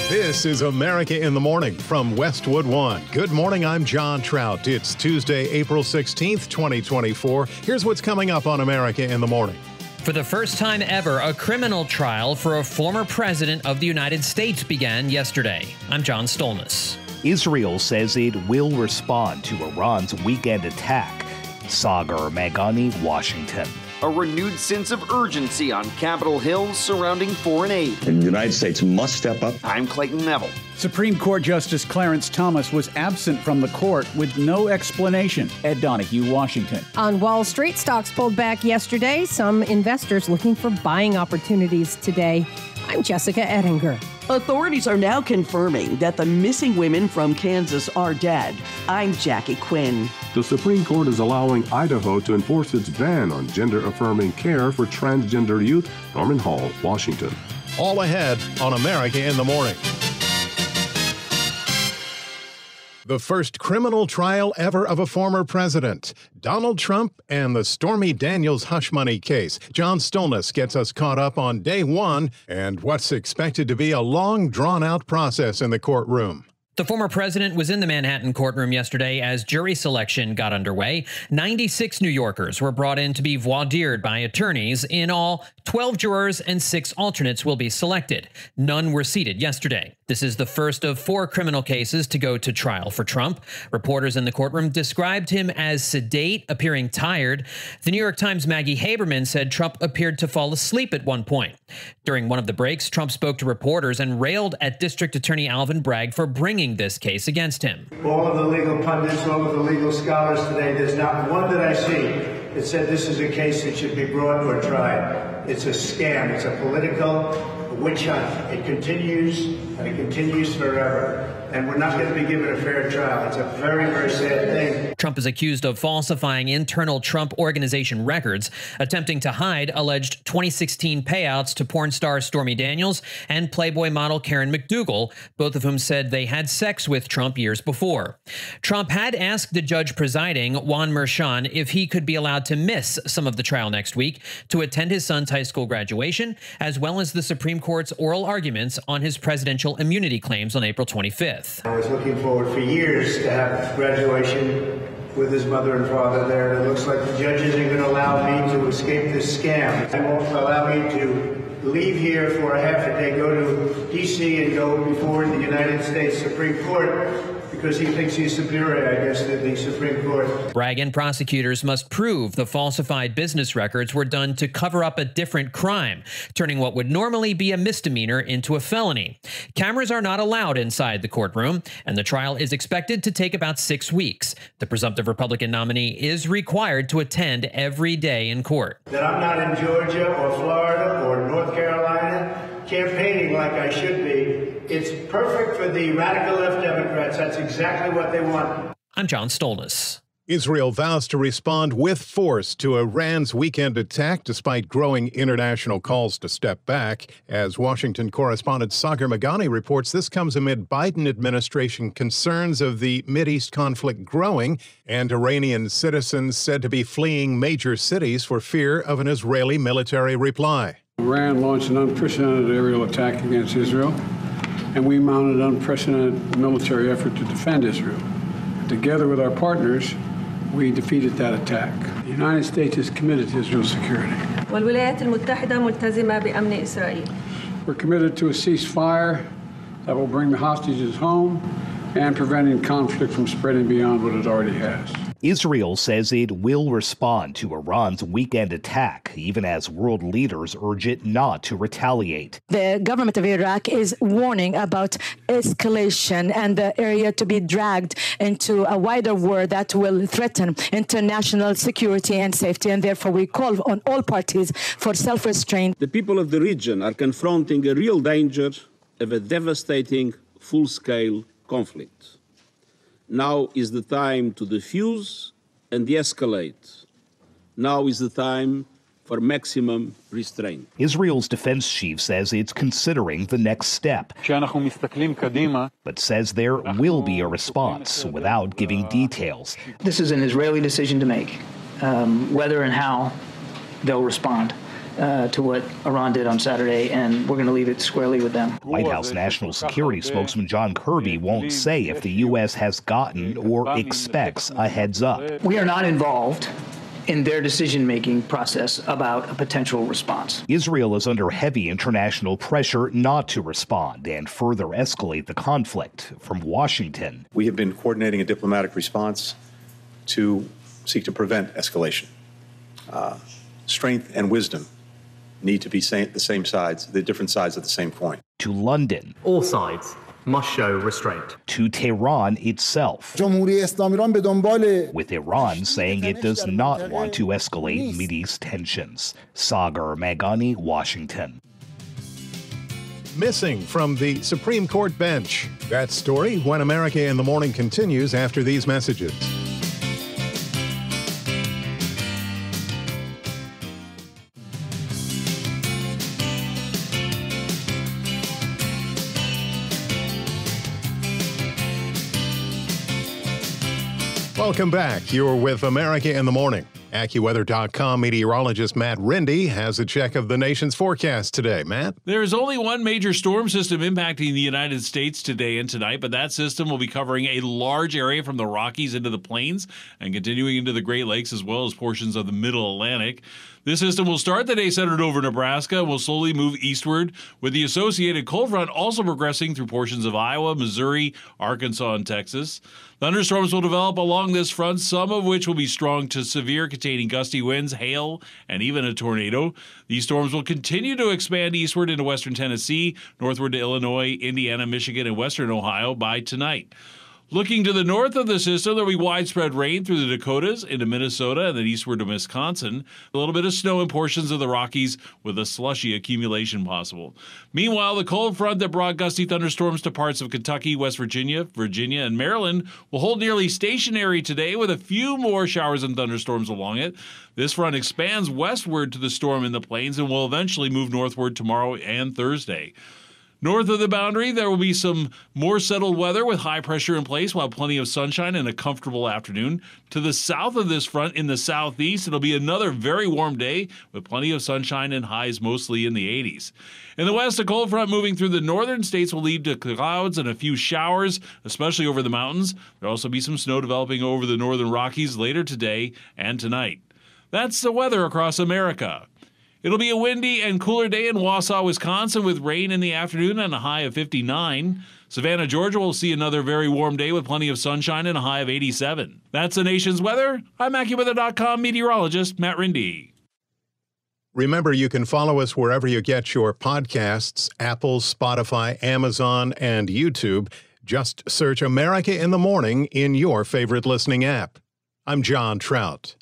This is America in the Morning from Westwood One. Good morning, I'm John Trout. It's Tuesday, April 16th, 2024. Here's what's coming up on America in the Morning. For the first time ever, a criminal trial for a former president of the United States began yesterday. I'm John Stolnis. Israel says it will respond to Iran's weekend attack. Sagar Meghani, Washington. A renewed sense of urgency on Capitol Hill surrounding foreign aid. And the United States must step up. I'm Clayton Neville. Supreme Court Justice Clarence Thomas was absent from the court with no explanation. Ed Donahue, Washington. On Wall Street, stocks pulled back yesterday. Some investors looking for buying opportunities today. I'm Jessica Ettinger. Authorities are now confirming that the missing women from Kansas are dead. I'm Jackie Quinn. The Supreme Court is allowing Idaho to enforce its ban on gender-affirming care for transgender youth. Norman Hall, Washington. All ahead on America in the Morning. The first criminal trial ever of a former president. Donald Trump and the Stormy Daniels hush money case. John Stolnis gets us caught up on day one and what's expected to be a long, drawn-out process in the courtroom. The former president was in the Manhattan courtroom yesterday as jury selection got underway. 96 New Yorkers were brought in to be voir dired by attorneys. In all, 12 jurors and 6 alternates will be selected. None were seated yesterday. This is the first of 4 criminal cases to go to trial for Trump. Reporters in the courtroom described him as sedate, appearing tired. The New York Times' Maggie Haberman said Trump appeared to fall asleep at one point. During one of the breaks, Trump spoke to reporters and railed at District Attorney Alvin Bragg for bringing this case against him. All of the legal pundits, all of the legal scholars today, there's not one that I see that said this is a case that should be brought or tried. It's a scam. It's a political witch hunt. It continues, and it continues forever. And we're not going to be given a fair trial. It's a very, very sad thing. Trump is accused of falsifying internal Trump Organization records, attempting to hide alleged 2016 payouts to porn star Stormy Daniels and Playboy model Karen McDougal, both of whom said they had sex with Trump years before. Trump had asked the judge presiding, Juan Merchan, if he could be allowed to miss some of the trial next week to attend his son's high school graduation, as well as the Supreme Court's oral arguments on his presidential immunity claims on April 25th. I was looking forward for years to have graduation with his mother and father there, and it looks like the judge isn't going to allow me to escape this scam. They won't allow me to leave here for a half a day, go to D.C. and go before the United States Supreme Court because he thinks he's superior, I guess, to the Supreme Court. Bragg and prosecutors must prove the falsified business records were done to cover up a different crime, turning what would normally be a misdemeanor into a felony. Cameras are not allowed inside the courtroom, and the trial is expected to take about 6 weeks. The presumptive Republican nominee is required to attend every day in court. That I'm not in Georgia or Florida or North Carolina campaigning like I should be. It's perfect for the radical left Democrats. That's exactly what they want. I'm John Stolnis. Israel vows to respond with force to Iran's weekend attack, despite growing international calls to step back. As Washington correspondent Sagar Meghani reports, this comes amid Biden administration concerns of the Mideast conflict growing and Iranian citizens said to be fleeing major cities for fear of an Israeli military reply. Iran launched an unprecedented aerial attack against Israel, and we mounted an unprecedented military effort to defend Israel. Together with our partners, we defeated that attack. The United States is committed to Israel's security. والولايات المتحدة ملتزمة بأمن إسرائيل. We're committed to a ceasefire that will bring the hostages home and preventing conflict from spreading beyond what it already has. Israel says it will respond to Iran's weekend attack, even as world leaders urge it not to retaliate. The government of Iraq is warning about escalation and the area to be dragged into a wider war that will threaten international security and safety, and therefore we call on all parties for self-restraint. The people of the region are confronting a real danger of a devastating full-scale conflict. Now is the time to defuse and de-escalate. Now is the time for maximum restraint. Israel's defense chief says it's considering the next step, but says there will be a response without giving details. This is an Israeli decision to make, whether and how they'll respond. to what Iran did on Saturday, and we're going to leave it squarely with them. White House National Security spokesman John Kirby won't say if the U.S. has gotten or expects a heads up. We are not involved in their decision-making process about a potential response. Israel is under heavy international pressure not to respond and further escalate the conflict. From Washington, we have been coordinating a diplomatic response to seek to prevent escalation. Strength and wisdom need to be the same sides, the different sides of the same coin. To London, all sides must show restraint. To Tehran itself, with Iran saying it does not want to escalate Mideast tensions. Sagar Meghani, Washington. Missing from the Supreme Court bench. That story when America in the Morning continues after these messages. Welcome back. You're with America in the Morning. AccuWeather.com meteorologist Matt Rindy has a check of the nation's forecast today. Matt? There is only one major storm system impacting the United States today and tonight, but that system will be covering a large area from the Rockies into the plains and continuing into the Great Lakes as well as portions of the Middle Atlantic. This system will start the day centered over Nebraska and will slowly move eastward, with the associated cold front also progressing through portions of Iowa, Missouri, Arkansas, and Texas. Thunderstorms will develop along this front, some of which will be strong to severe, containing gusty winds, hail, and even a tornado. These storms will continue to expand eastward into western Tennessee, northward to Illinois, Indiana, Michigan, and western Ohio by tonight. Looking to the north of the system, there will be widespread rain through the Dakotas into Minnesota and then eastward to Wisconsin. A little bit of snow in portions of the Rockies with a slushy accumulation possible. Meanwhile, the cold front that brought gusty thunderstorms to parts of Kentucky, West Virginia, and Maryland will hold nearly stationary today with a few more showers and thunderstorms along it. This front expands westward to the storm in the plains and will eventually move northward tomorrow and Thursday. North of the boundary, there will be some more settled weather with high pressure in place while plenty of sunshine and a comfortable afternoon. To the south of this front in the southeast, it'll be another very warm day with plenty of sunshine and highs mostly in the 80s. In the west, a cold front moving through the northern states will lead to clouds and a few showers, especially over the mountains. There'll also be some snow developing over the northern Rockies later today and tonight. That's the weather across America. It'll be a windy and cooler day in Wausau, Wisconsin, with rain in the afternoon and a high of 59. Savannah, Georgia will see another very warm day with plenty of sunshine and a high of 87. That's the nation's weather. I'm AccuWeather.com meteorologist Matt Rindy. Remember, you can follow us wherever you get your podcasts, Apple, Spotify, Amazon, and YouTube. Just search America in the Morning in your favorite listening app. I'm John Trout.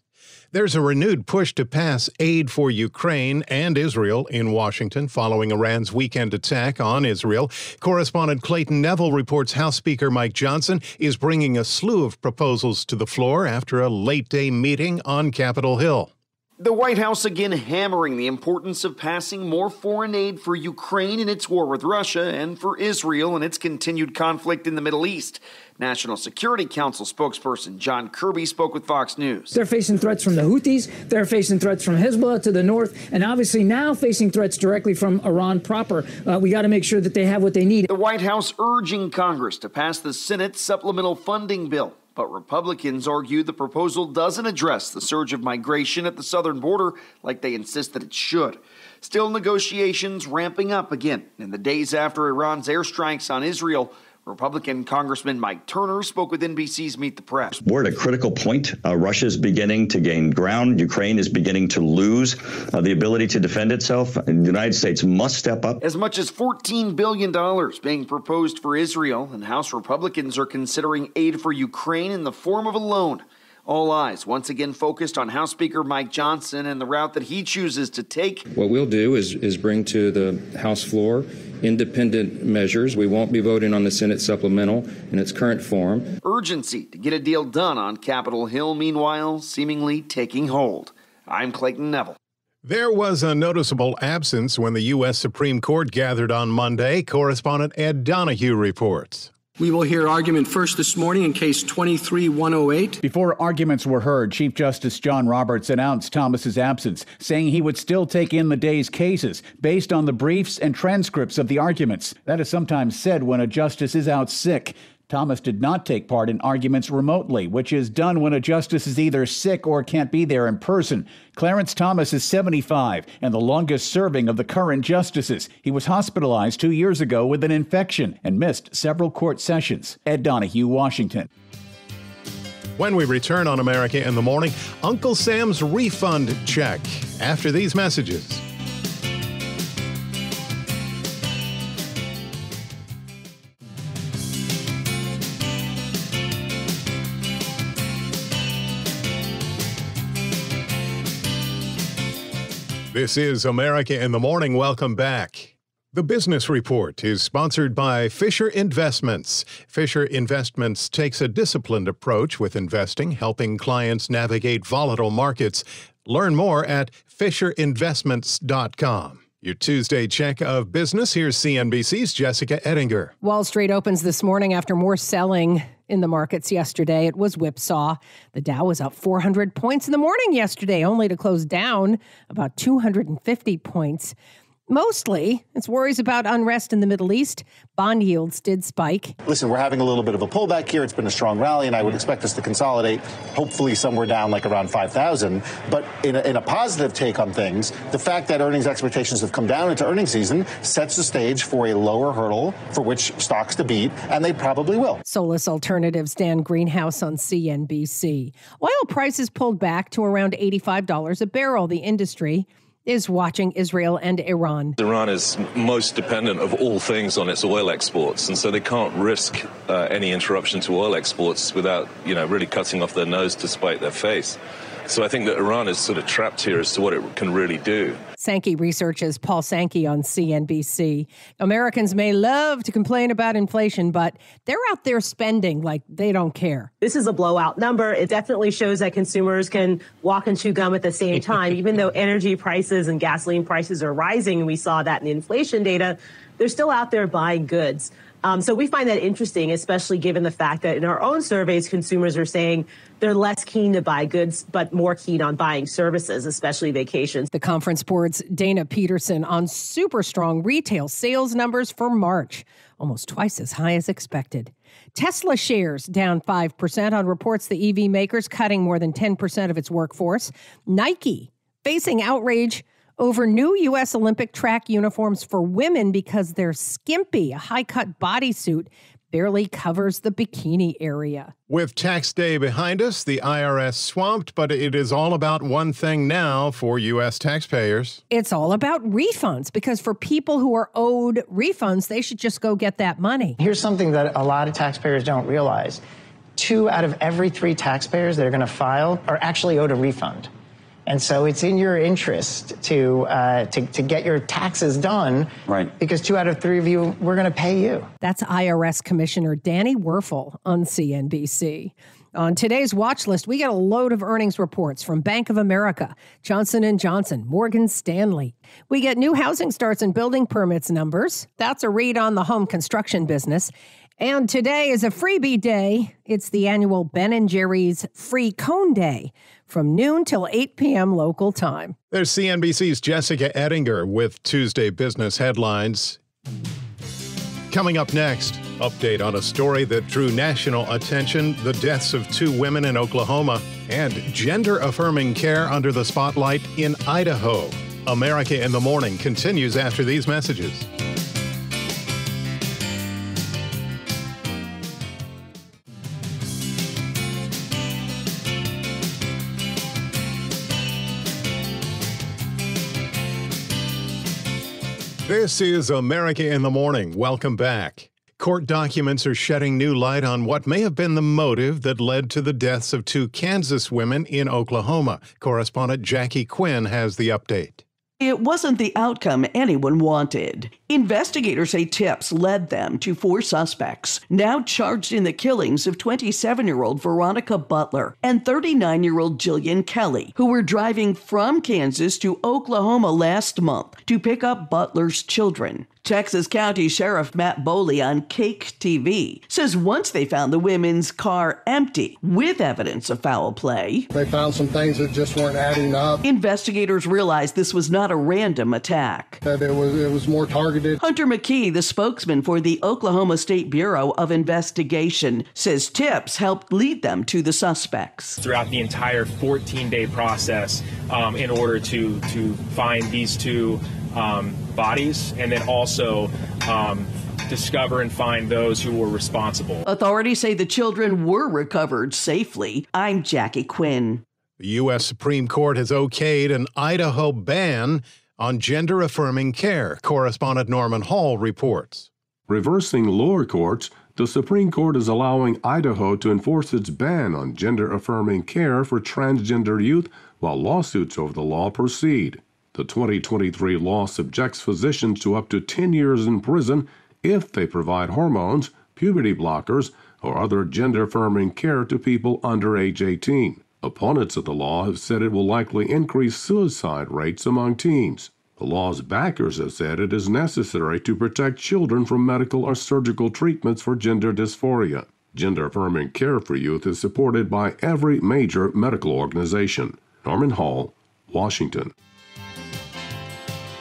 There's a renewed push to pass aid for Ukraine and Israel in Washington following Iran's weekend attack on Israel. Correspondent Clayton Neville reports House Speaker Mike Johnson is bringing a slew of proposals to the floor after a late-day meeting on Capitol Hill. The White House again hammering the importance of passing more foreign aid for Ukraine in its war with Russia and for Israel in its continued conflict in the Middle East. National Security Council spokesperson John Kirby spoke with Fox News. They're facing threats from the Houthis, they're facing threats from Hezbollah to the north, and obviously now facing threats directly from Iran proper. We got to make sure that they have what they need. The White House urging Congress to pass the Senate supplemental funding bill. But Republicans argue the proposal doesn't address the surge of migration at the southern border like they insist that it should. Still, negotiations ramping up again in the days after Iran's airstrikes on Israel. Republican Congressman Mike Turner spoke with NBC's Meet the Press. We're at a critical point. Russia is beginning to gain ground. Ukraine is beginning to lose the ability to defend itself. And the United States must step up. As much as $14 billion being proposed for Israel, and House Republicans are considering aid for Ukraine in the form of a loan. All eyes once again focused on House Speaker Mike Johnson and the route that he chooses to take. What we'll do is bring to the House floor independent measures. We won't be voting on the Senate supplemental in its current form. Urgency to get a deal done on Capitol Hill, meanwhile, seemingly taking hold. I'm Clayton Neville. There was a noticeable absence when the U.S. Supreme Court gathered on Monday. Correspondent Ed Donahue reports. We will hear argument first this morning in Case 23-108. Before arguments were heard, Chief Justice John Roberts announced Thomas's absence, saying he would still take in the day's cases based on the briefs and transcripts of the arguments. That is sometimes said when a justice is out sick. Thomas did not take part in arguments remotely, which is done when a justice is either sick or can't be there in person. Clarence Thomas is 75 and the longest serving of the current justices. He was hospitalized 2 years ago with an infection and missed several court sessions. Ed Donahue, Washington. When we return on America in the Morning, Uncle Sam's refund check after these messages. This is America in the Morning. Welcome back. The Business Report is sponsored by Fisher Investments. Fisher Investments takes a disciplined approach with investing, helping clients navigate volatile markets. Learn more at FisherInvestments.com. Your Tuesday check of business. Here's CNBC's Jessica Ettinger. Wall Street opens this morning after more selling in the markets yesterday. It was whipsaw. The Dow was up 400 points in the morning yesterday, only to close down about 250 points. Mostly, it's worries about unrest in the Middle East. Bond yields did spike. Listen, we're having a little bit of a pullback here. It's been a strong rally, and I would expect us to consolidate, hopefully somewhere down like around 5,000. But in a positive take on things, the fact that earnings expectations have come down into earnings season sets the stage for a lower hurdle for which stocks to beat, and they probably will. Solus Alternatives' Dan Greenhouse on CNBC. Oil prices pulled back to around $85 a barrel. The industry is watching Israel and Iran. Iran is most dependent of all things on its oil exports, and so they can't risk any interruption to oil exports without, really cutting off their nose to spite their face. So I think that Iran is sort of trapped here as to what it can really do. Sankey Research's Paul Sankey on CNBC. Americans may love to complain about inflation, but they're out there spending like they don't care. This is a blowout number. It definitely shows that consumers can walk and chew gum at the same time. Even though energy prices and gasoline prices are rising, and we saw that in the inflation data, they're still out there buying goods. So we find that interesting, especially given the fact that in our own surveys, consumers are saying they're less keen to buy goods, but more keen on buying services, especially vacations. The Conference Board's Dana Peterson on super strong retail sales numbers for March, almost twice as high as expected. Tesla shares down 5% on reports the EV maker's cutting more than 10% of its workforce. Nike facing outrage over new U.S. Olympic track uniforms for women because they're skimpy. A high-cut bodysuit barely covers the bikini area. With tax day behind us, the IRS swamped, but it is all about one thing now for U.S. taxpayers. It's all about refunds, because for people who are owed refunds, they should just go get that money. Here's something that a lot of taxpayers don't realize. 2 out of every 3 taxpayers that are going to file are actually owed a refund. And so it's in your interest to get your taxes done, right? Because 2 out of 3 of you, we're going to pay you. That's IRS Commissioner Danny Werfel on CNBC. On today's watch list, we get a load of earnings reports from Bank of America, Johnson & Johnson, Morgan Stanley. We get new housing starts and building permits numbers. That's a read on the home construction business. And today is a freebie day. It's the annual Ben & Jerry's Free Cone Day from noon till 8 p.m. local time. There's CNBC's Jessica Ettinger with Tuesday business headlines. Coming up next, update on a story that drew national attention, the deaths of 2 women in Oklahoma, and gender-affirming care under the spotlight in Idaho. America in the Morning continues after these messages. This is America in the Morning. Welcome back. Court documents are shedding new light on what may have been the motive that led to the deaths of 2 Kansas women in Oklahoma. Correspondent Jackie Quinn has the update. It wasn't the outcome anyone wanted. Investigators say tips led them to 4 suspects, now charged in the killings of 27-year-old Veronica Butler and 39-year-old Jillian Kelly, who were driving from Kansas to Oklahoma last month to pick up Butler's children. Texas County Sheriff Matt Boley on Cake TV says once they found the women's car empty with evidence of foul play, they found some things that just weren't adding up. Investigators realized this was not a random attack. That it was more targeted. Hunter McKee, the spokesman for the Oklahoma State Bureau of Investigation, says tips helped lead them to the suspects. Throughout the entire 14-day process in order to find these two bodies, and then also discover and find those who were responsible. Authorities say the children were recovered safely. I'm Jackie Quinn. The U.S. Supreme Court has okayed an Idaho ban on gender-affirming care. Correspondent Norman Hall reports. Reversing lower courts, the Supreme Court is allowing Idaho to enforce its ban on gender-affirming care for transgender youth while lawsuits over the law proceed. The 2023 law subjects physicians to up to 10 years in prison if they provide hormones, puberty blockers, or other gender-affirming care to people under age 18. Opponents of the law have said it will likely increase suicide rates among teens. The law's backers have said it is necessary to protect children from medical or surgical treatments for gender dysphoria. Gender-affirming care for youth is supported by every major medical organization. Norman Hall, Washington.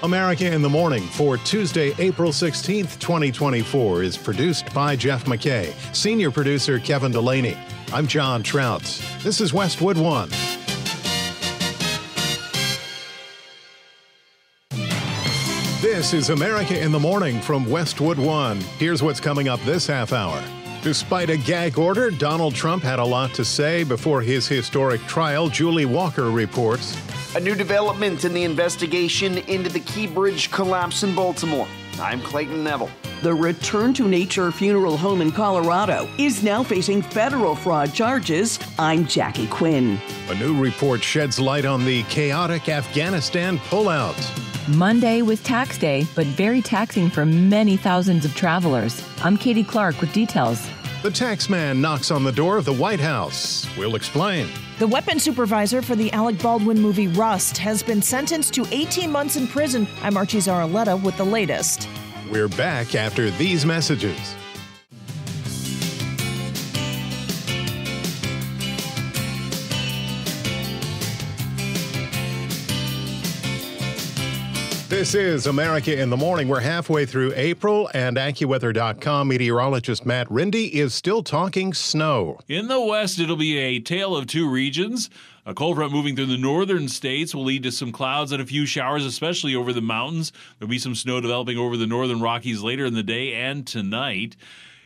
America in the Morning for Tuesday, April 16th, 2024 is produced by Jeff McKay, senior producer Kevin Delaney. I'm John Trout. This is Westwood One. This is America in the Morning from Westwood One. Here's what's coming up this half hour. Despite a gag order, Donald Trump had a lot to say before his historic trial, Julie Walker reports. A new development in the investigation into the Key Bridge collapse in Baltimore. I'm Clayton Neville. The Return to Nature funeral home in Colorado is now facing federal fraud charges. I'm Jackie Quinn. A new report sheds light on the chaotic Afghanistan pullout. Monday was tax day, but very taxing for many thousands of travelers. I'm Katie Clark with details. The tax man knocks on the door of the White House. We'll explain. The weapons supervisor for the Alec Baldwin movie Rust has been sentenced to 18 months in prison. I'm Archie Zaraletta with the latest. We're back after these messages. This is America in the Morning. We're halfway through April, and AccuWeather.com meteorologist Matt Rindy is still talking snow. In the west, it'll be a tale of two regions. A cold front moving through the northern states will lead to some clouds and a few showers, especially over the mountains. There'll be some snow developing over the northern Rockies later in the day and tonight.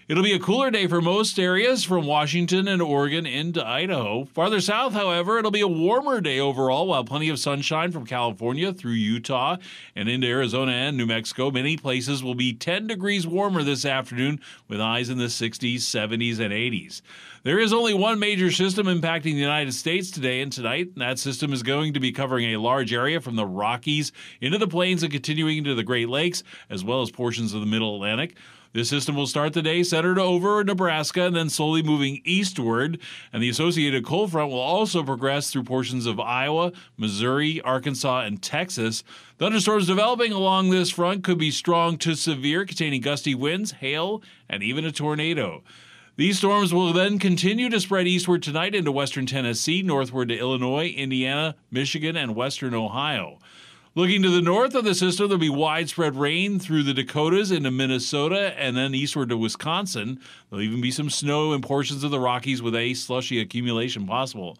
It'll be a cooler day for most areas from Washington and Oregon into Idaho. Farther south, however, it'll be a warmer day overall, while plenty of sunshine from California through Utah and into Arizona and New Mexico. Many places will be 10 degrees warmer this afternoon with highs in the 60s, 70s, and 80s. There is only one major system impacting the United States today and tonight, and that system is going to be covering a large area from the Rockies into the plains and continuing into the Great Lakes, as well as portions of the Middle Atlantic. This system will start the day centered over Nebraska and then slowly moving eastward, and the associated cold front will also progress through portions of Iowa, Missouri, Arkansas, and Texas. Thunderstorms developing along this front could be strong to severe, containing gusty winds, hail, and even a tornado. These storms will then continue to spread eastward tonight into western Tennessee, northward to Illinois, Indiana, Michigan, and western Ohio. Looking to the north of the system, there'll be widespread rain through the Dakotas into Minnesota and then eastward to Wisconsin. There'll even be some snow in portions of the Rockies with a slushy accumulation possible.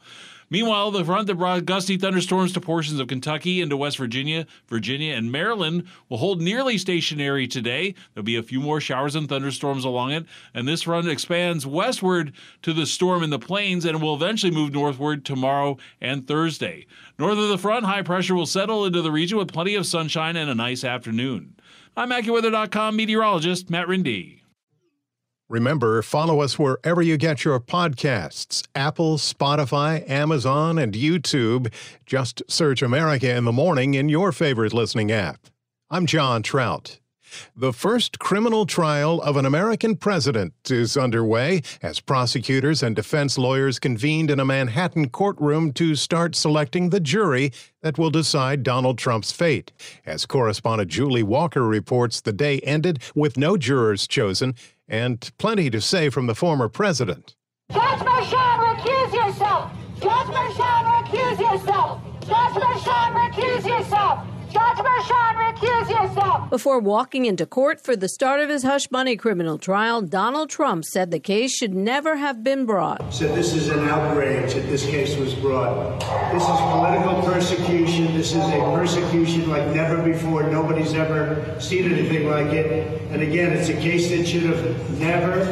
Meanwhile, the front that brought gusty thunderstorms to portions of Kentucky into West Virginia, and Maryland will hold nearly stationary today. There'll be a few more showers and thunderstorms along it, and this front expands westward to the storm in the plains and will eventually move northward tomorrow and Thursday. North of the front, high pressure will settle into the region with plenty of sunshine and a nice afternoon. I'm AccuWeather.com meteorologist Matt Rindy. Remember, follow us wherever you get your podcasts, Apple, Spotify, Amazon, and YouTube. Just search America in the Morning in your favorite listening app. I'm John Trout. The first criminal trial of an American president is underway as prosecutors and defense lawyers convened in a Manhattan courtroom to start selecting the jury that will decide Donald Trump's fate. As correspondent Julie Walker reports, the day ended with no jurors chosen and plenty to say from the former president. Judge Merchan, recuse yourself! Judge Merchan, recuse yourself! Judge Merchan, recuse yourself! Judge Merchan, recuse yourself! Before walking into court for the start of his hush money criminal trial, Donald Trump said the case should never have been brought. Said this is an outrage that this case was brought. This is political persecution. This is a persecution like never before. Nobody's ever seen anything like it. And again, it's a case that should have never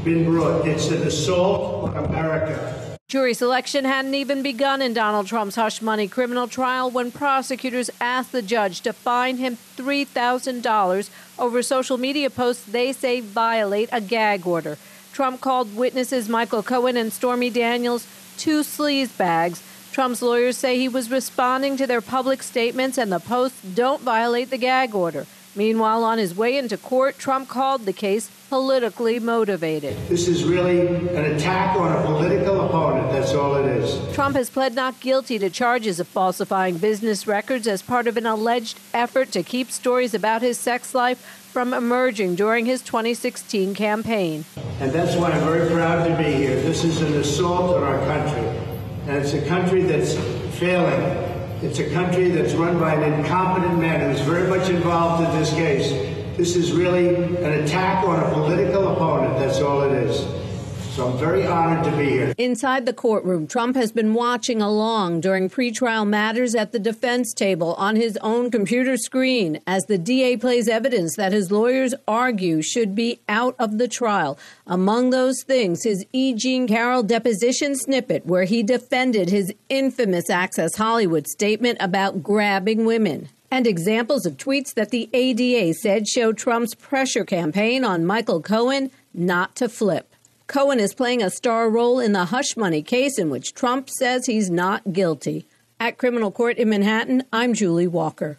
been brought. It's an assault on America. Jury selection hadn't even begun in Donald Trump's hush money criminal trial when prosecutors asked the judge to fine him $3,000 over social media posts they say violate a gag order. Trump called witnesses Michael Cohen and Stormy Daniels two sleazebags. Trump's lawyers say he was responding to their public statements and the posts don't violate the gag order. Meanwhile, on his way into court, Trump called the case politically motivated. This is really an attack on a political opponent. That's all it is. Trump has pled not guilty to charges of falsifying business records as part of an alleged effort to keep stories about his sex life from emerging during his 2016 campaign. And that's why I'm very proud to be here. This is an assault on our country. And it's a country that's failing. It's a country that's run by an incompetent man who's very much involved in this case. This is really an attack on a political opponent. That's all it is. So I'm very honored to be here. Inside the courtroom, Trump has been watching along during pretrial matters at the defense table on his own computer screen as the DA plays evidence that his lawyers argue should be out of the trial. Among those things, his E. Jean Carroll deposition snippet where he defended his infamous Access Hollywood statement about grabbing women. And examples of tweets that the ADA said show Trump's pressure campaign on Michael Cohen not to flip. Cohen is playing a star role in the hush money case in which Trump says he's not guilty. At criminal court in Manhattan, I'm Julie Walker.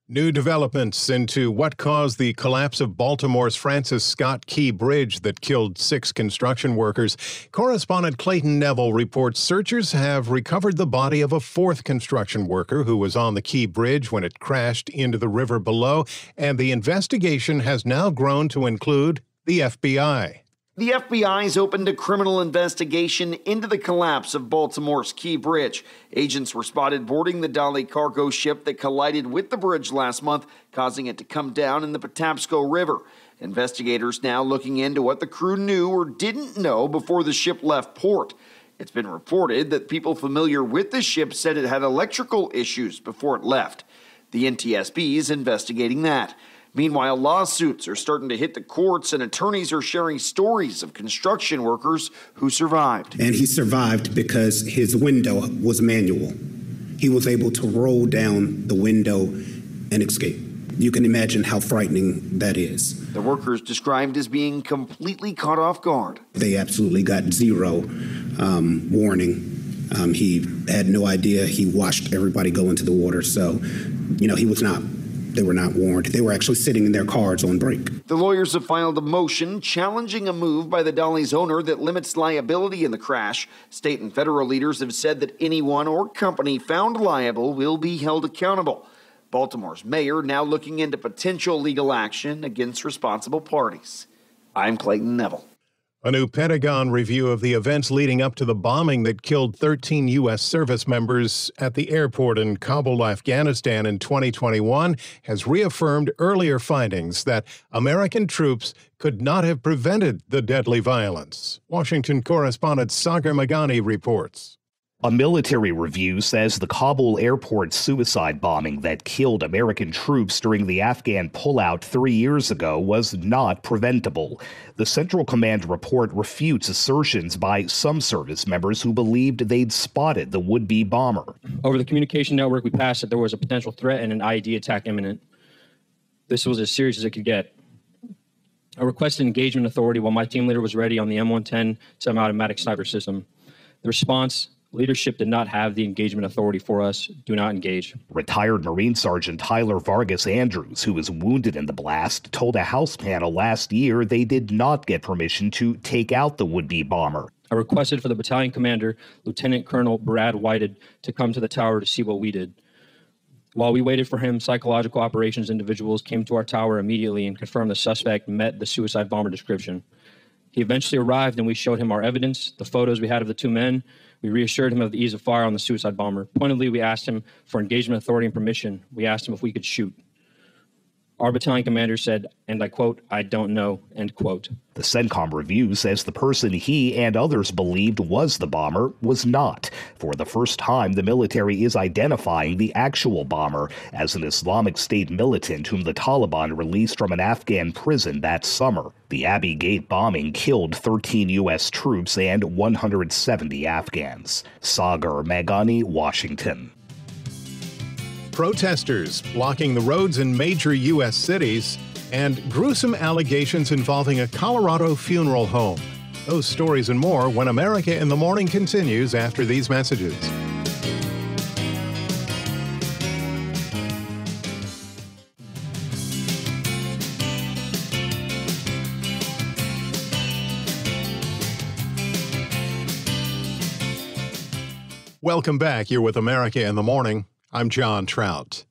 New developments into what caused the collapse of Baltimore's Francis Scott Key Bridge that killed 6 construction workers. Correspondent Clayton Neville reports searchers have recovered the body of a 4th construction worker who was on the Key Bridge when it crashed into the river below, and the investigation has now grown to include the FBI. The FBI's opened a criminal investigation into the collapse of Baltimore's Key Bridge. Agents were spotted boarding the Dali cargo ship that collided with the bridge last month, causing it to come down in the Patapsco River. Investigators now looking into what the crew knew or didn't know before the ship left port. It's been reported that people familiar with the ship said it had electrical issues before it left. The NTSB is investigating that. Meanwhile, lawsuits are starting to hit the courts and attorneys are sharing stories of construction workers who survived. And he survived because his window was manual. He was able to roll down the window and escape. You can imagine how frightening that is. The workers described as being completely caught off guard. They absolutely got zero warning. He had no idea. He watched everybody go into the water. So, they were not warned. They were actually sitting in their cars on break. The lawyers have filed a motion challenging a move by the Dali's owner that limits liability in the crash. State and federal leaders have said that anyone or company found liable will be held accountable. Baltimore's mayor now looking into potential legal action against responsible parties. I'm Clayton Neville. A new Pentagon review of the events leading up to the bombing that killed 13 U.S. service members at the airport in Kabul, Afghanistan in 2021 has reaffirmed earlier findings that American troops could not have prevented the deadly violence. Washington correspondent Sagar Meghani reports. A military review says the Kabul airport suicide bombing that killed American troops during the Afghan pullout 3 years ago was not preventable. The Central Command report refutes assertions by some service members who believed they'd spotted the would-be bomber. Over the communication network, we passed that there was a potential threat and an IED attack imminent. This was as serious as it could get. I requested engagement authority while my team leader was ready on the M110 semi-automatic sniper system. The response Leadership did not have the engagement authority for us. Do not engage. Retired Marine Sergeant Tyler Vargas Andrews, who was wounded in the blast, told a House panel last year they did not get permission to take out the would-be bomber. I requested for the battalion commander, Lieutenant Colonel Brad Whited, to come to the tower to see what we did. While we waited for him, psychological operations individuals came to our tower immediately and confirmed the suspect met the suicide bomber description. He eventually arrived and we showed him our evidence, the photos we had of the two men. We reassured him of the ease of fire on the suicide bomber. Pointedly, we asked him for engagement authority and permission. We asked him if we could shoot. Our battalion commander said, and I quote, "I don't know," end quote. The CENTCOM review says the person he and others believed was the bomber was not. For the first time, the military is identifying the actual bomber as an Islamic State militant whom the Taliban released from an Afghan prison that summer. The Abbey Gate bombing killed 13 U.S. troops and 170 Afghans. Sagar Meghani, Washington. Protesters blocking the roads in major U.S. cities, and gruesome allegations involving a Colorado funeral home. Those stories and more when America in the Morning continues after these messages. Welcome back. You're with America in the Morning. I'm John Trout.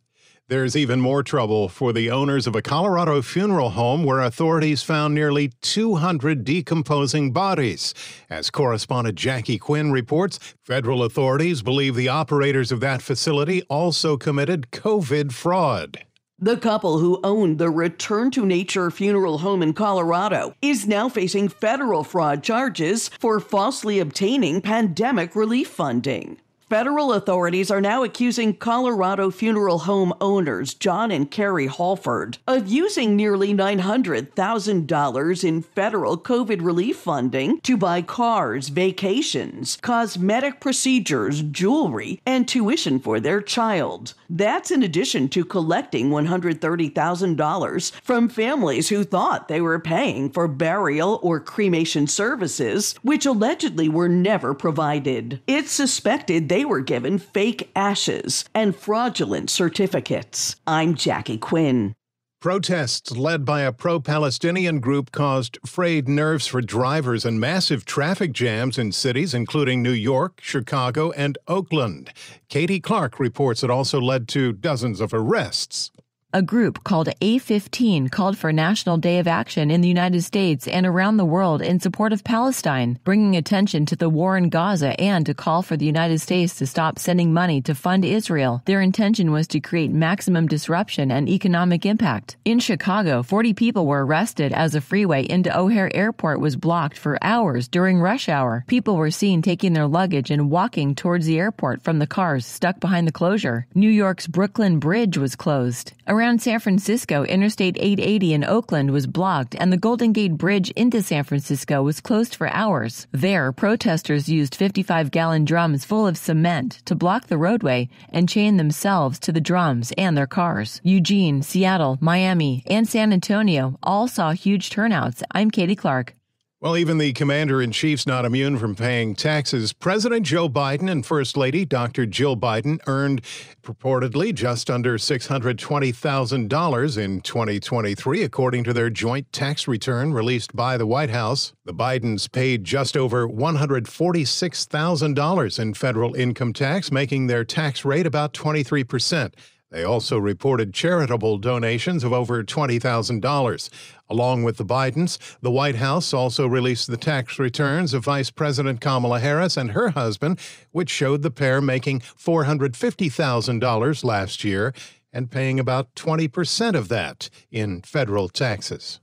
There's even more trouble for the owners of a Colorado funeral home where authorities found nearly 200 decomposing bodies. As correspondent Jackie Quinn reports, federal authorities believe the operators of that facility also committed COVID fraud. The couple who owned the Return to Nature funeral home in Colorado is now facing federal fraud charges for falsely obtaining pandemic relief funding. Federal authorities are now accusing Colorado funeral home owners John and Carrie Halford of using nearly $900,000 in federal COVID relief funding to buy cars, vacations, cosmetic procedures, jewelry, and tuition for their child. That's in addition to collecting $130,000 from families who thought they were paying for burial or cremation services, which allegedly were never provided. It's suspected they were given fake ashes and fraudulent certificates. I'm Jackie Quinn. Protests led by a pro-Palestinian group caused frayed nerves for drivers and massive traffic jams in cities including New York, Chicago, and Oakland. Katie Clark reports it also led to dozens of arrests. A group called A15 called for a National Day of Action in the United States and around the world in support of Palestine, bringing attention to the war in Gaza and to call for the United States to stop sending money to fund Israel. Their intention was to create maximum disruption and economic impact. In Chicago, 40 people were arrested as a freeway into O'Hare Airport was blocked for hours during rush hour. People were seen taking their luggage and walking towards the airport from the cars stuck behind the closure. New York's Brooklyn Bridge was closed. Around San Francisco, Interstate 880 in Oakland was blocked, and the Golden Gate Bridge into San Francisco was closed for hours. There, protesters used 55-gallon drums full of cement to block the roadway and chain themselves to the drums and their cars. Eugene, Seattle, Miami, and San Antonio all saw huge turnouts. I'm Katie Clark. Well, even the commander-in-chief's not immune from paying taxes. President Joe Biden and First Lady Dr. Jill Biden earned purportedly just under $620,000 in 2023, according to their joint tax return released by the White House. The Bidens paid just over $146,000 in federal income tax, making their tax rate about 23%. They also reported charitable donations of over $20,000. Along with the Bidens, the White House also released the tax returns of Vice President Kamala Harris and her husband, which showed the pair making $450,000 last year and paying about 20% of that in federal taxes.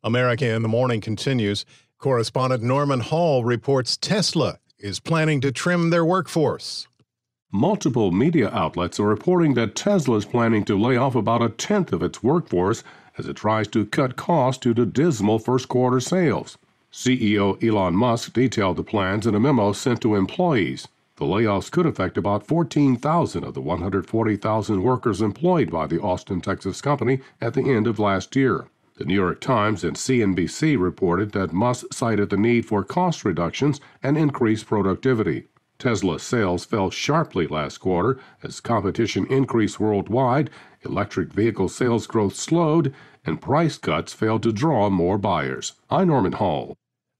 America in the Morning continues. Correspondent Norman Hall reports Tesla is planning to trim their workforce. Multiple media outlets are reporting that Tesla is planning to lay off about a tenth of its workforce as it tries to cut costs due to dismal first-quarter sales. CEO Elon Musk detailed the plans in a memo sent to employees. The layoffs could affect about 14,000 of the 140,000 workers employed by the Austin, Texas company at the end of last year. The New York Times and CNBC reported that Musk cited the need for cost reductions and increased productivity. Tesla sales fell sharply last quarter as competition increased worldwide, electric vehicle sales growth slowed, and price cuts failed to draw more buyers. I'm Norman Hall.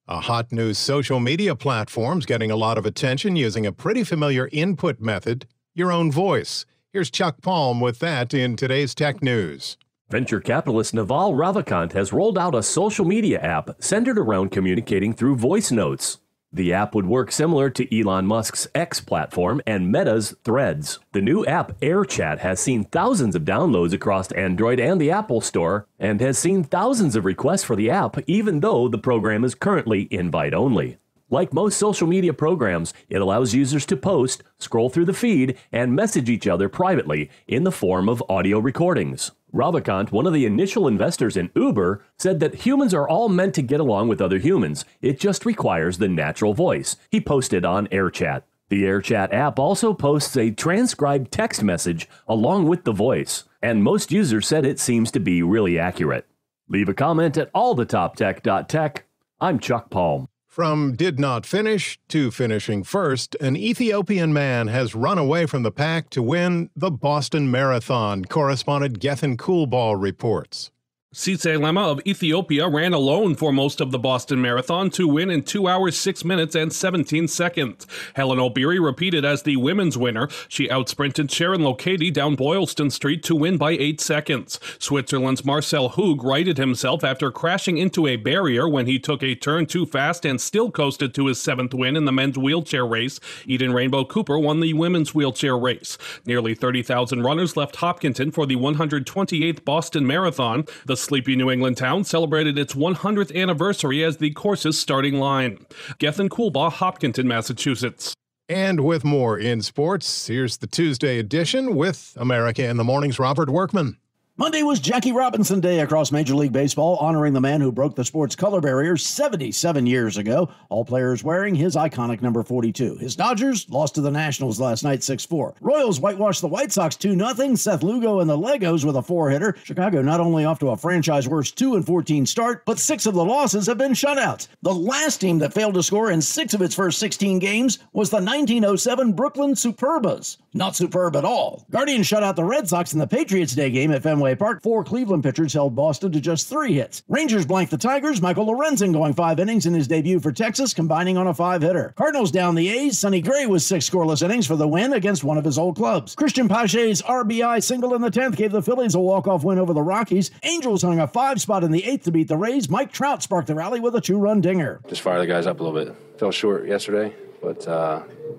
A hot new social media platform's getting a lot of attention using a pretty familiar input method, your own voice. Here's Chuck Palm with that in today's Tech News. Venture capitalist Naval Ravikant has rolled out a social media app centered around communicating through voice notes. The app would work similar to Elon Musk's X platform and Meta's Threads. The new app AirChat has seen thousands of downloads across Android and the Apple Store and has seen thousands of requests for the app even though the program is currently invite-only. Like most social media programs, it allows users to post, scroll through the feed, and message each other privately in the form of audio recordings. Ravikant, one of the initial investors in Uber, said that humans are all meant to get along with other humans. It just requires the natural voice. He posted on AirChat. The AirChat app also posts a transcribed text message along with the voice, and most users said it seems to be really accurate. Leave a comment at allthetoptech.tech. I'm Chuck Palm. From did not finish to finishing first, an Ethiopian man has run away from the pack to win the Boston Marathon. Correspondent Gethin Coolball reports. Sise Lema of Ethiopia ran alone for most of the Boston Marathon to win in 2 hours, 6 minutes, and 17 seconds. Helen Obiri repeated as the women's winner. She outsprinted Sharon Lokedi down Boylston Street to win by 8 seconds. Switzerland's Marcel Hug righted himself after crashing into a barrier when he took a turn too fast and still coasted to his 7th win in the men's wheelchair race. Eden Rainbow Cooper won the women's wheelchair race. Nearly 30,000 runners left Hopkinton for the 128th Boston Marathon. The sleepy New England town celebrated its 100th anniversary as the course's starting line. Gethin Coolbaugh, Hopkinton, Massachusetts. And with more in sports, here's the Tuesday edition with America in the Morning's Robert Workman. Monday was Jackie Robinson Day across Major League Baseball, honoring the man who broke the sport's color barrier 77 years ago. All players wearing his iconic number 42. His Dodgers lost to the Nationals last night 6-4. Royals whitewashed the White Sox 2-0. Seth Lugo and the Legos with a 4-hitter. Chicago not only off to a franchise-worst 2-14 start, but 6 of the losses have been shutouts. The last team that failed to score in 6 of its first 16 games was the 1907 Brooklyn Superbas. Not superb at all. Guardians shut out the Red Sox in the Patriots Day game at Fenway Park. 4 Cleveland pitchers held Boston to just 3 hits. Rangers blanked the Tigers. Michael Lorenzen going 5 innings in his debut for Texas, combining on a 5-hitter. Cardinals down the A's. Sonny Gray with 6 scoreless innings for the win against one of his old clubs. Christian Pache's RBI single in the 10th gave the Phillies a walk-off win over the Rockies. Angels hung a 5 spot in the 8th to beat the Rays. Mike Trout sparked the rally with a 2-run dinger. Just fire the guys up a little bit. Fell short yesterday, but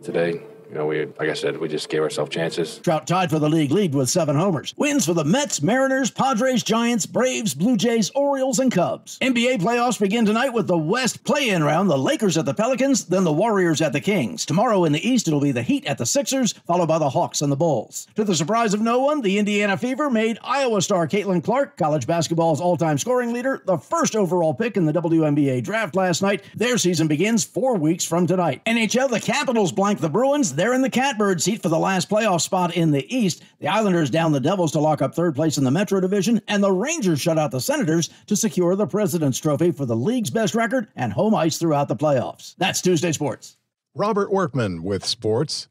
today, like I said, we just gave ourselves chances. Trout tied for the league lead with 7 homers. Wins for the Mets, Mariners, Padres, Giants, Braves, Blue Jays, Orioles, and Cubs. NBA playoffs begin tonight with the West play-in round. The Lakers at the Pelicans, then the Warriors at the Kings. Tomorrow in the East, it'll be the Heat at the Sixers, followed by the Hawks and the Bulls. To the surprise of no one, the Indiana Fever made Iowa star Caitlin Clark, college basketball's all-time scoring leader, the first overall pick in the WNBA draft last night. Their season begins 4 weeks from tonight. NHL, the Capitals blanked the Bruins. They're in the catbird seat for the last playoff spot in the East. The Islanders down the Devils to lock up 3rd place in the Metro Division, and the Rangers shut out the Senators to secure the President's Trophy for the league's best record and home ice throughout the playoffs. That's Tuesday Sports. Robert Workman with sports.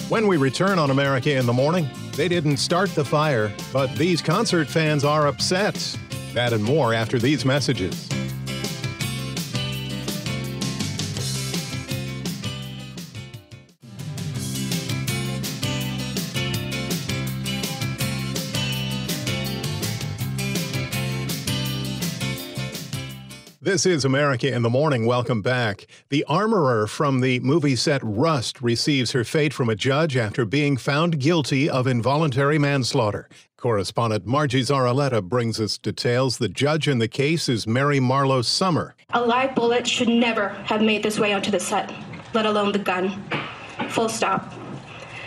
When we return on America in the Morning, they didn't start the fire, but these concert fans are upset. That and more after these messages. This is America in the Morning. Welcome back. The armorer from the movie set Rust receives her fate from a judge after being found guilty of involuntary manslaughter. Correspondent Margie Zaraletta brings us details. The judge in the case is Mary Marlowe Summer. A live bullet should never have made this way onto the set, let alone the gun. Full stop.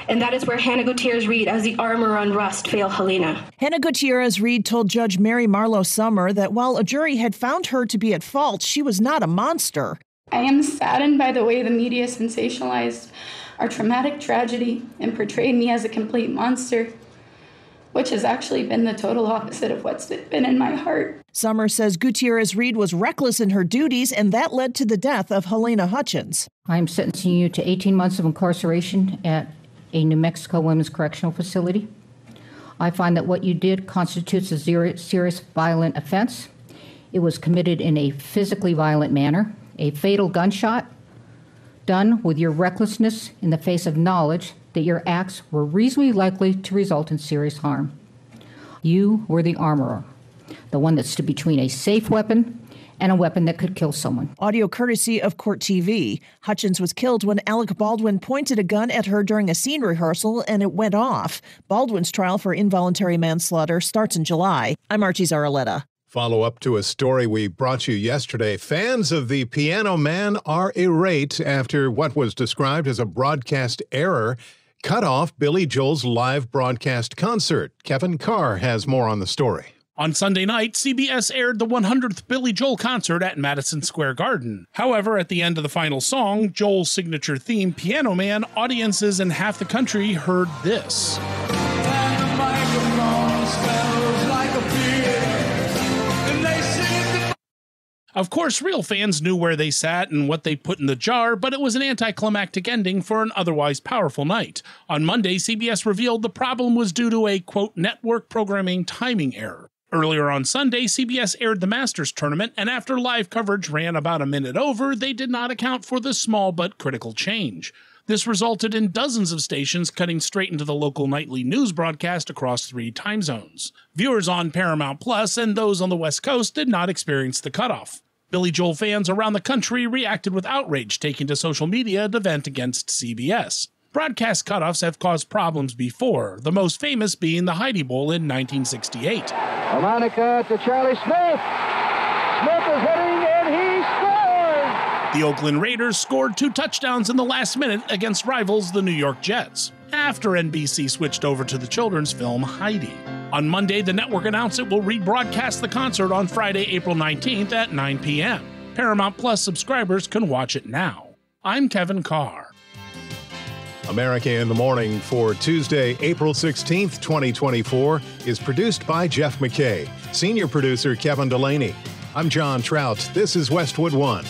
And that is where Hannah Gutierrez-Reed, as the armorer on Rust, failed Helena. Hannah Gutierrez-Reed told Judge Mary Marlowe Summer that while a jury had found her to be at fault, she was not a monster. I am saddened by the way the media sensationalized our traumatic tragedy and portrayed me as a complete monster. which has actually been the total opposite of what's been in my heart. Summer says Gutierrez-Reed was reckless in her duties, and that led to the death of Helena Hutchins. I'm sentencing you to 18 months of incarceration at a New Mexico women's correctional facility. I find that what you did constitutes a serious violent offense. It was committed in a physically violent manner, a fatal gunshot done with your recklessness in the face of knowledge that your acts were reasonably likely to result in serious harm. You were the armorer, the one that stood between a safe weapon and a weapon that could kill someone. Audio courtesy of Court TV. Hutchins was killed when Alec Baldwin pointed a gun at her during a scene rehearsal and it went off. Baldwin's trial for involuntary manslaughter starts in July. I'm Archie Zaraletta. Follow up to a story we brought you yesterday. Fans of the Piano Man are irate after what was described as a broadcast error cut off Billy Joel's live broadcast concert. Kevin Carr has more on the story. On Sunday night, CBS aired the 100th Billy Joel concert at Madison Square Garden. However, at the end of the final song, Joel's signature theme, Piano Man, audiences in half the country heard this. Of course, real fans knew where they sat and what they put in the jar, but it was an anticlimactic ending for an otherwise powerful night. On Monday, CBS revealed the problem was due to a, quote, network programming timing error. Earlier on Sunday, CBS aired the Masters tournament, and after live coverage ran about a minute over, they did not account for the small but critical change. This resulted in dozens of stations cutting straight into the local nightly news broadcast across 3 time zones. Viewers on Paramount Plus and those on the West Coast did not experience the cutoff. Billy Joel fans around the country reacted with outrage, taking to social media to vent against CBS. Broadcast cutoffs have caused problems before, the most famous being the Heidi Bowl in 1968. Monica to Charlie Smith. Smith is hitting and he scores! The Oakland Raiders scored 2 touchdowns in the last minute against rivals the New York Jets, after NBC switched over to the children's film Heidi. On Monday, the network announced it will rebroadcast the concert on Friday, April 19th at 9 p.m. Paramount Plus subscribers can watch it now. I'm Kevin Carr. America in the Morning for Tuesday, April 16th, 2024 is produced by Jeff McKay. Senior producer Kevin Delaney. I'm John Trout. This is Westwood One.